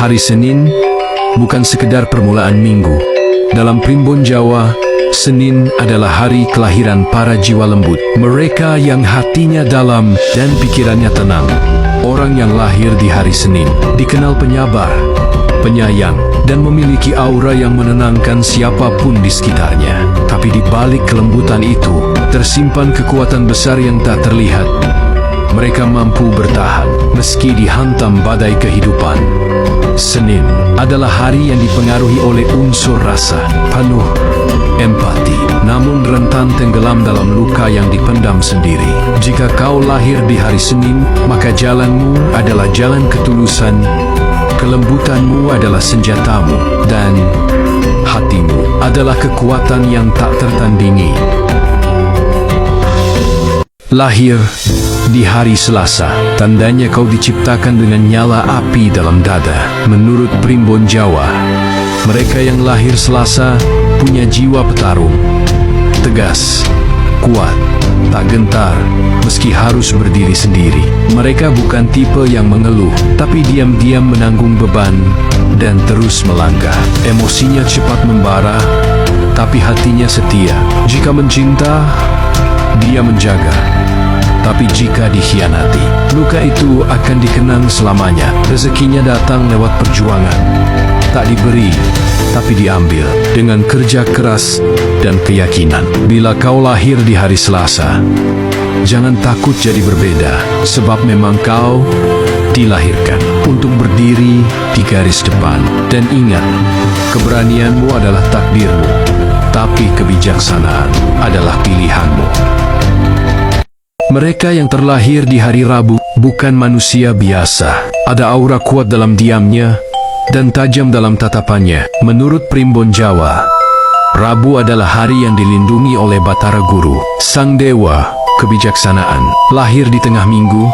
Hari Senin bukan sekedar permulaan minggu. Dalam primbon Jawa, Senin adalah hari kelahiran para jiwa lembut. Mereka yang hatinya dalam dan pikirannya tenang. Orang yang lahir di hari Senin dikenal penyabar, penyayang, dan memiliki aura yang menenangkan siapapun di sekitarnya. Tapi di balik kelembutan itu, tersimpan kekuatan besar yang tak terlihat. Mereka mampu bertahan meski dihantam badai kehidupan. Senin adalah hari yang dipengaruhi oleh unsur rasa, penuh empati, namun rentan tenggelam dalam luka yang dipendam sendiri. Jika kau lahir di hari Senin, maka jalanmu adalah jalan ketulusan, kelembutanmu adalah senjatamu, dan hatimu adalah kekuatan yang tak tertandingi. Lahir di hari Selasa, tandanya kau diciptakan dengan nyala api dalam dada. Menurut primbon Jawa, mereka yang lahir Selasa punya jiwa petarung, tegas, kuat, tak gentar, meski harus berdiri sendiri. Mereka bukan tipe yang mengeluh, tapi diam-diam menanggung beban dan terus melangkah. Emosinya cepat membara, tapi hatinya setia. Jika mencinta, dia menjaga. Tapi jika dikhianati, luka itu akan dikenang selamanya. Rezekinya datang lewat perjuangan, tak diberi, tapi diambil dengan kerja keras dan keyakinan. Bila kau lahir di hari Selasa, jangan takut jadi berbeda, sebab memang kau dilahirkan untuk berdiri di garis depan. Dan ingat, keberanianmu adalah takdirmu, tapi kebijaksanaan adalah pilihanmu. Mereka yang terlahir di hari Rabu bukan manusia biasa. Ada aura kuat dalam diamnya dan tajam dalam tatapannya. Menurut primbon Jawa, Rabu adalah hari yang dilindungi oleh Batara Guru, sang dewa kebijaksanaan. Lahir di tengah minggu,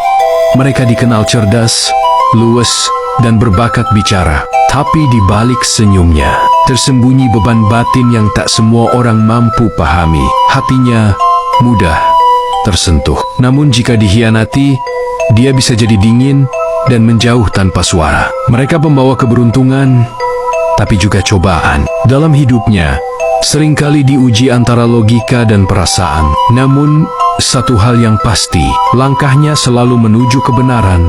mereka dikenal cerdas, luwes, dan berbakat bicara. Tapi di balik senyumnya, tersembunyi beban batin yang tak semua orang mampu pahami. Hatinya mudah tersentuh. Namun jika dikhianati, dia bisa jadi dingin dan menjauh tanpa suara. Mereka membawa keberuntungan, tapi juga cobaan. Dalam hidupnya, seringkali diuji antara logika dan perasaan. Namun, satu hal yang pasti, langkahnya selalu menuju kebenaran,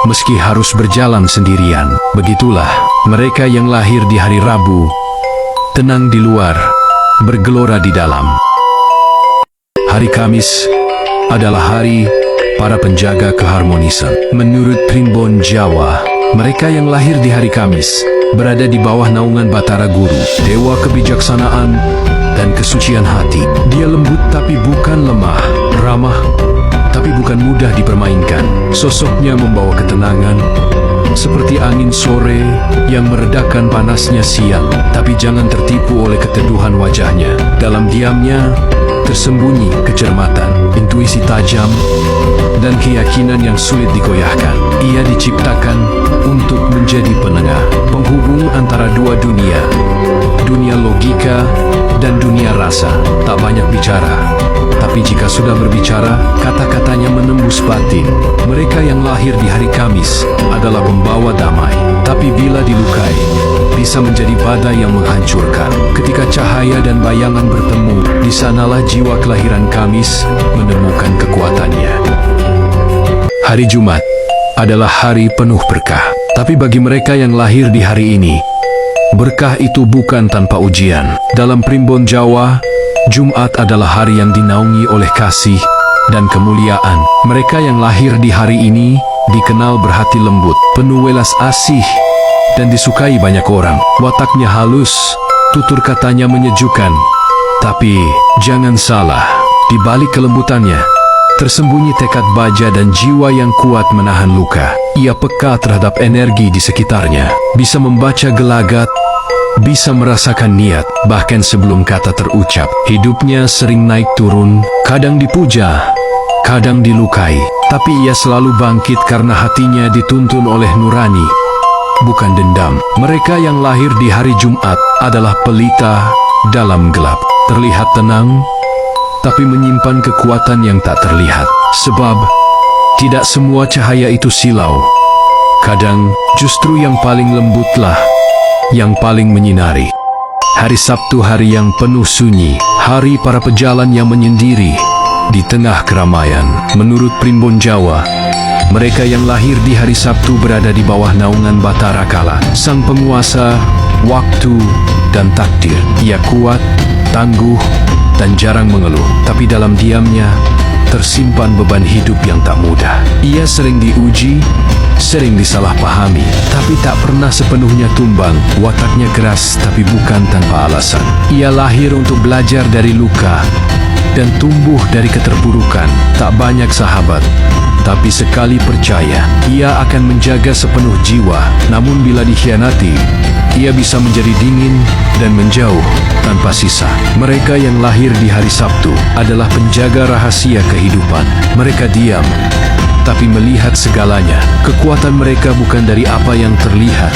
meski harus berjalan sendirian. Begitulah mereka yang lahir di hari Rabu, tenang di luar, bergelora di dalam. Hari Kamis adalah hari para penjaga keharmonisan. Menurut primbon Jawa, mereka yang lahir di hari Kamis berada di bawah naungan Batara Guru, dewa kebijaksanaan dan kesucian hati. Dia lembut tapi bukan lemah, ramah tapi bukan mudah dipermainkan. Sosoknya membawa ketenangan, seperti angin sore yang meredakan panasnya siang. Tapi jangan tertipu oleh keteduhan wajahnya. Dalam diamnya tersembunyi kecermatan, intuisi tajam, dan keyakinan yang sulit digoyahkan. Ia diciptakan untuk menjadi penengah, penghubung antara dua dunia, dunia logika dan dunia rasa. Tak banyak bicara, tapi jika sudah berbicara, kata-katanya menembus batin. Mereka yang lahir di hari Kamis adalah pembawa damai, tapi bila dilukai, bisa menjadi badai yang menghancurkan. Ketika cahaya dan bayangan bertemu, di sanalah jiwa kelahiran Kamis menemukan kekuatannya. Hari Jumat adalah hari penuh berkah. Tapi bagi mereka yang lahir di hari ini, berkah itu bukan tanpa ujian. Dalam primbon Jawa, Jumat adalah hari yang dinaungi oleh kasih dan kemuliaan. Mereka yang lahir di hari ini dikenal berhati lembut, penuh welas asih, dan disukai banyak orang. Wataknya halus, tutur katanya menyejukkan. Tapi jangan salah, di balik kelembutannya tersembunyi tekad baja dan jiwa yang kuat menahan luka. Ia peka terhadap energi di sekitarnya, bisa membaca gelagat, bisa merasakan niat, bahkan sebelum kata terucap. Hidupnya sering naik turun, kadang dipuja, kadang dilukai. Tapi ia selalu bangkit karena hatinya dituntun oleh nurani, bukan dendam. Mereka yang lahir di hari Jumat adalah pelita dalam gelap. Terlihat tenang, tapi menyimpan kekuatan yang tak terlihat. Sebab tidak semua cahaya itu silau. Kadang justru yang paling lembutlah yang paling menyinari. Hari Sabtu hari yang penuh sunyi, hari para pejalan yang menyendiri di tengah keramaian. Menurut Primbon Jawa, mereka yang lahir di hari Sabtu berada di bawah naungan Batara Kala, sang penguasa waktu dan takdir. Ia kuat, tangguh, dan jarang mengeluh, tapi dalam diamnya tersimpan beban hidup yang tak mudah. Ia sering diuji, sering disalahpahami, tapi tak pernah sepenuhnya tumbang. Wataknya keras, tapi bukan tanpa alasan. Ia lahir untuk belajar dari luka dan tumbuh dari keterpurukan. Tak banyak sahabat, tapi sekali percaya, ia akan menjaga sepenuh jiwa. Namun bila dikhianati, ia bisa menjadi dingin dan menjauh tanpa sisa. Mereka yang lahir di hari Sabtu adalah penjaga rahasia kehidupan. Mereka diam, tapi melihat segalanya. Kekuatan mereka bukan dari apa yang terlihat,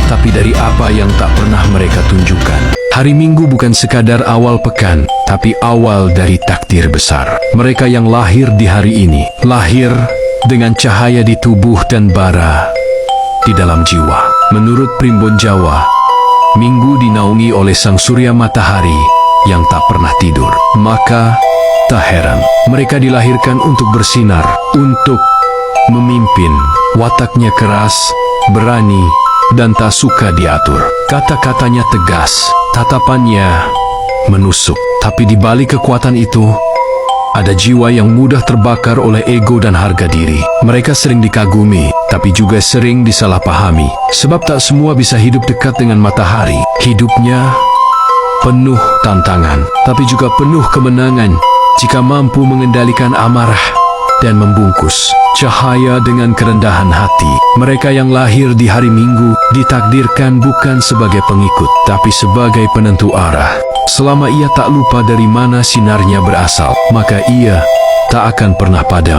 tapi dari apa yang tak pernah mereka tunjukkan. Hari Minggu bukan sekadar awal pekan, tapi awal dari takdir besar. Mereka yang lahir di hari ini, lahir dengan cahaya di tubuh dan bara di dalam jiwa. Menurut Primbon Jawa, Minggu dinaungi oleh sang surya matahari yang tak pernah tidur. Maka, tak heran, mereka dilahirkan untuk bersinar, untuk memimpin. Wataknya keras, berani, dan tak suka diatur. Kata-katanya tegas, tatapannya menusuk. Tapi di balik kekuatan itu, ada jiwa yang mudah terbakar oleh ego dan harga diri. Mereka sering dikagumi, tapi juga sering disalahpahami. Sebab tak semua bisa hidup dekat dengan matahari. Hidupnya penuh tantangan, tapi juga penuh kemenangan jika mampu mengendalikan amarah dan membungkus cahaya dengan kerendahan hati. Mereka yang lahir di hari Minggu ditakdirkan bukan sebagai pengikut, tapi sebagai penentu arah. Selama ia tak lupa dari mana sinarnya berasal, maka ia tak akan pernah padam.